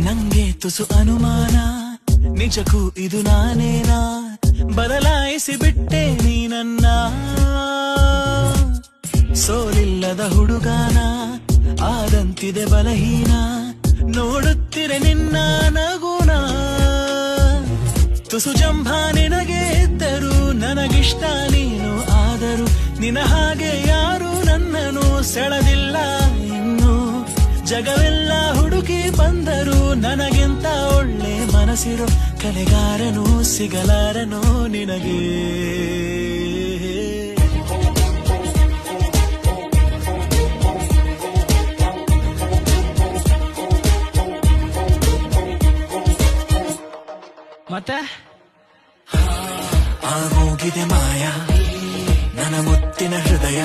ನಂಗೆ ತುಸು ಅನುಮಾನ, ನಿಜಕ್ಕೂ ಇದು ನಾನೇನಾ? ಬದಲಾಯಿಸಿ ಬಿಟ್ಟೆ ನೀ ನನ್ನ, ಸೋಲಿಲ್ಲದ ಹುಡುಗಾನ ಆದಂತಿದೆ ಬಲಹೀನ, ನೋಡುತ್ತಿರೆ ನಿನ್ನ ನಗುನ. ತುಸು ಜಂಭ ನಿನಗೆ ಇದ್ದರು ನನಗಿಷ್ಟ ನೀನು, ಆದರೂ ನಿನ್ನ ಹಾಗೆ ಯಾರು ನನ್ನನ್ನು ಸೆಳೆದಿಲ್ಲ ಇನ್ನು. ಜಗವೆಲ್ಲ ಹುಡುಕಿ ಬಂದರು ನನಗಿಂತ ಒಳ್ಳೆ ಮನಸ್ಸಿರೋ ಕಲೆಗಾರನು ಸಿಗಲಾರನೋ ನಿನಗೆ. ಮತ್ತೆ ಆಗೋಗಿದೆ ಮಾಯ ನನ್ನ ಮುತ್ತಿನ ಹೃದಯ.